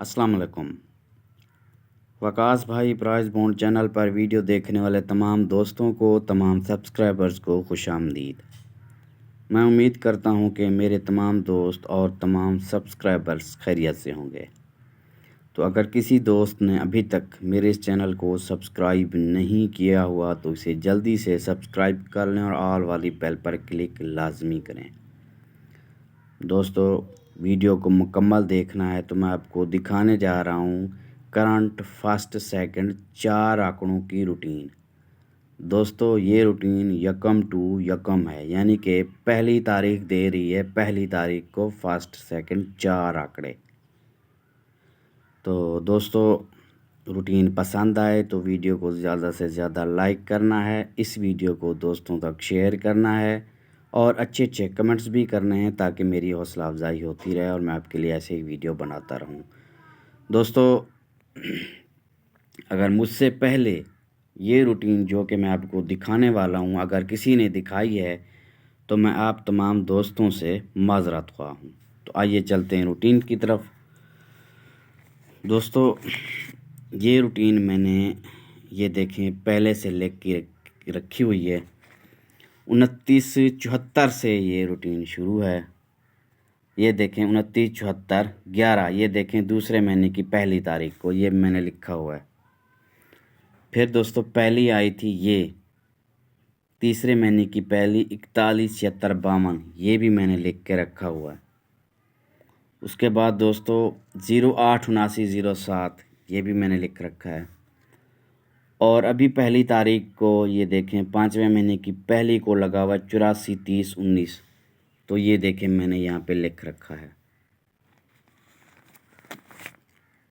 अस्सलाम वालेकुम। वकास भाई प्राइस बॉन्ड चैनल पर वीडियो देखने वाले तमाम दोस्तों को, तमाम सब्सक्राइबर्स को खुशामदीद। मैं उम्मीद करता हूं कि मेरे तमाम दोस्त और तमाम सब्सक्राइबर्स खैरियत से होंगे। तो अगर किसी दोस्त ने अभी तक मेरे इस चैनल को सब्सक्राइब नहीं किया हुआ तो इसे जल्दी से सब्सक्राइब कर लें और ऑल वाली बेल पर क्लिक लाजमी करें। दोस्तों, वीडियो को मुकम्मल देखना है तो मैं आपको दिखाने जा रहा हूँ करंट, फर्स्ट, सेकंड 4 आंकड़ों की रूटीन। दोस्तों, ये रूटीन यकम टू यकम है, यानी कि पहली तारीख दे रही है, पहली तारीख को फर्स्ट सेकंड 4 आंकड़े। तो दोस्तों, रूटीन पसंद आए तो वीडियो को ज़्यादा से ज़्यादा लाइक करना है, इस वीडियो को दोस्तों तक शेयर करना है और अच्छे अच्छे कमेंट्स भी करने हैं ताकि मेरी हौसला अफजाई होती रहे और मैं आपके लिए ऐसे ही वीडियो बनाता रहूं। दोस्तों, अगर मुझसे पहले ये रूटीन जो कि मैं आपको दिखाने वाला हूं अगर किसी ने दिखाई है तो मैं आप तमाम दोस्तों से माजरत ख्वाह हूँ। तो आइए चलते हैं रूटीन की तरफ। दोस्तों, ये रूटीन मैंने ये देखें पहले से लिख के रखी हुई है। 2974 से ये रूटीन शुरू है। ये देखें 2974 11, ये देखें दूसरे महीने की पहली तारीख को, ये मैंने लिखा हुआ है। फिर दोस्तों पहली आई थी ये तीसरे महीने की पहली 417652, ये भी मैंने लिख के रखा हुआ है। उसके बाद दोस्तों 087907, ये भी मैंने लिख रखा है। और अभी पहली तारीख को ये देखें 5वें महीने की पहली को लगा हुआ 843019, तो ये देखें मैंने यहाँ पे लिख रखा है।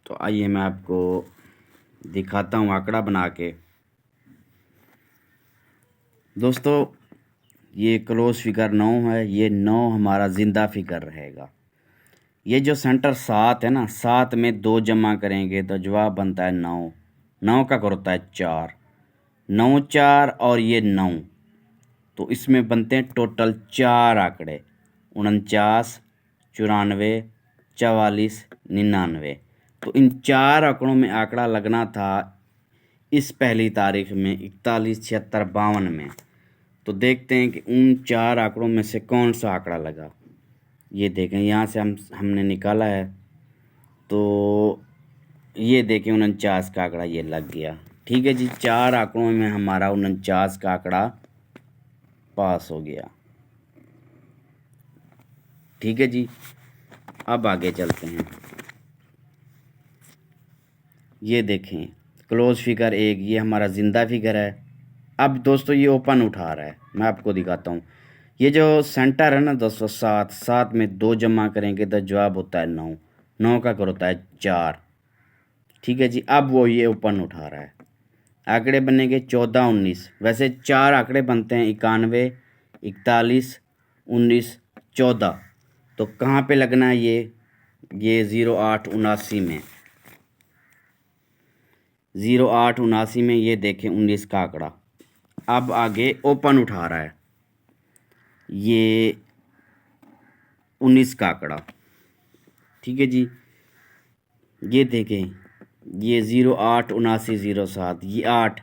तो आइए मैं आपको दिखाता हूँ आंकड़ा बना के। दोस्तों, ये क्लोज फिगर 9 है, ये 9 हमारा ज़िंदा फिगर रहेगा। ये जो सेंटर 7 है ना, 7 में 2 जमा करेंगे तो जवाब बनता है 9। 9 का कर होता है 4, 9 4 और ये 9, तो इसमें बनते हैं टोटल 4 आंकड़े 49 94 44 99। तो इन 4 आंकड़ों में आंकड़ा लगना था इस पहली तारीख में 417652 में। तो देखते हैं कि उन 4 आंकड़ों में से कौन सा आंकड़ा लगा। ये देखें यहाँ से हमने निकाला है, तो ये देखें 49 का आंकड़ा ये लग गया। ठीक है जी, 4 आंकड़ों में हमारा 49 का आंकड़ा पास हो गया। ठीक है जी, अब आगे चलते हैं। ये देखें क्लोज फिगर 1, ये हमारा ज़िंदा फिगर है। अब दोस्तों ये ओपन उठा रहा है, मैं आपको दिखाता हूँ। ये जो सेंटर है ना दोस्तों 7, 7 में 2 जमा करेंगे तो जवाब होता है 9, 9 का कर होता है 4। ठीक है जी, अब वो ये ओपन उठा रहा है। आंकड़े बनेंगे 14 19, वैसे 4 आंकड़े बनते हैं 91 41 19 14। तो कहाँ पे लगना है ये 0879 में, 0879 में ये देखें 19 का आंकड़ा। अब आगे ओपन उठा रहा है ये 19 का आंकड़ा। ठीक है जी, ये देखें ये 087907, ये 8,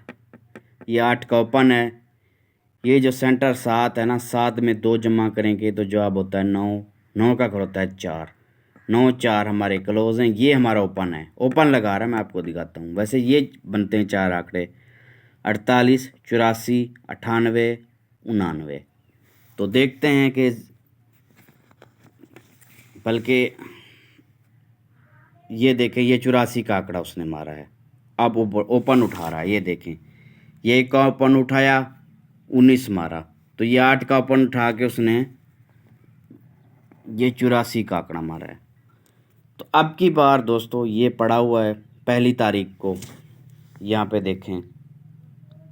ये 8 का ओपन है। ये जो सेंटर 7 है ना, 7 में 2 जमा करेंगे तो जवाब होता है 9, 9 का कर होता है 4, 9 4 हमारे क्लोज हैं। ये हमारा ओपन है, ओपन लगा रहा है, मैं आपको दिखाता हूँ। वैसे ये बनते हैं 4 आंकड़े 48 84 98 99। तो देखते हैं कि बल्कि ये देखें ये 84 का आंकड़ा उसने मारा है। अब ओपन उठा रहा है, ये देखें ये का ओपन उठाया 19 मारा, तो ये 8 का ओपन उठा के उसने ये 84 का आंकड़ा मारा है। तो अब की बार दोस्तों ये पड़ा हुआ है पहली तारीख को, यहाँ पे देखें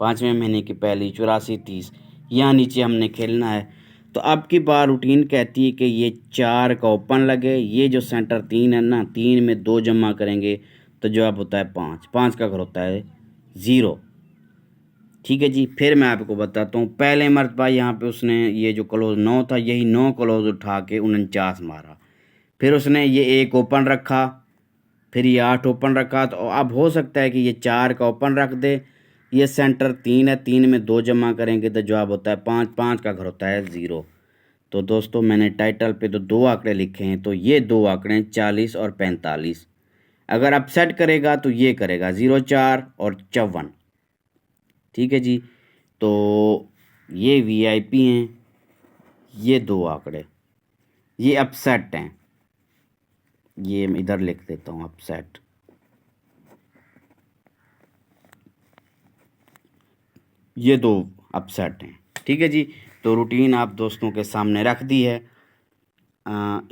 5वें महीने की पहली 84 30, यहाँ नीचे हमने खेलना है। तो अब की बार रूटीन कहती है कि ये 4 का ओपन लगे, ये जो सेंटर 3 है ना, 3 में 2 जमा करेंगे तो जवाब होता है 5, 5 का घर होता है 0। ठीक है जी, फिर मैं आपको बताता हूँ। पहले मरतबा यहाँ पे उसने ये जो क्लोज 9 था, यही 9 क्लोज उठा के 49 मारा। फिर उसने ये एक ओपन रखा, फिर ये 8 ओपन रखा, तो अब हो सकता है कि ये 4 का ओपन रख दे। ये सेंटर 3 है, 3 में 2 जमा करेंगे तो जवाब होता है 5, 5 का घर होता है 0। तो दोस्तों मैंने टाइटल पे तो 2 आंकड़े लिखे हैं, तो ये 2 आंकड़े 40 और 45। अगर अपसेट करेगा तो ये करेगा 0, 4 और 54। ठीक है जी। तो ये वीआईपी हैं, ये 2 आंकड़े, ये अपसेट हैं। ये मैं इधर लिख देता हूँ अपसेट। ये 2 अपसेट हैं। ठीक है जी। तो रूटीन आप दोस्तों के सामने रख दी है।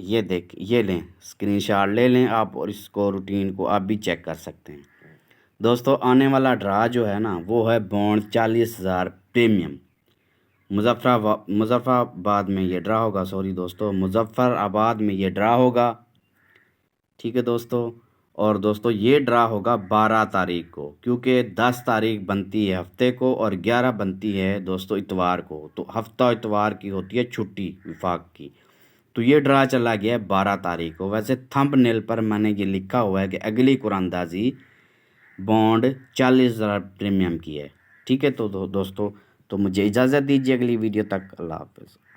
ये देख, ये लें, स्क्रीनशॉट ले लें आप, और इसको रूटीन को आप भी चेक कर सकते हैं। दोस्तों आने वाला ड्रा जो है ना, वो है बॉन्ड 40,000 प्रीमियम। मुजफ्फराबाद में ये ड्रा होगा, सॉरी दोस्तों, मुजफ्फराबाद में ये ड्रा होगा। ठीक है दोस्तों। और दोस्तों ये ड्रा होगा 12 तारीख को, क्योंकि 10 तारीख बनती है हफ्ते को और 11 बनती है दोस्तों इतवार को। तो हफ्ता इतवार की होती है छुट्टी विफाक की। तो ये ड्रा चला गया है 12 तारीख को। वैसे थंबनेल पर मैंने ये लिखा हुआ है कि अगली कुरानंदाजी बॉन्ड 40,000 प्रीमियम की है। ठीक है। तो दोस्तों तो मुझे इजाज़त दीजिए, अगली वीडियो तक। अल्लाह हाफ़िज़।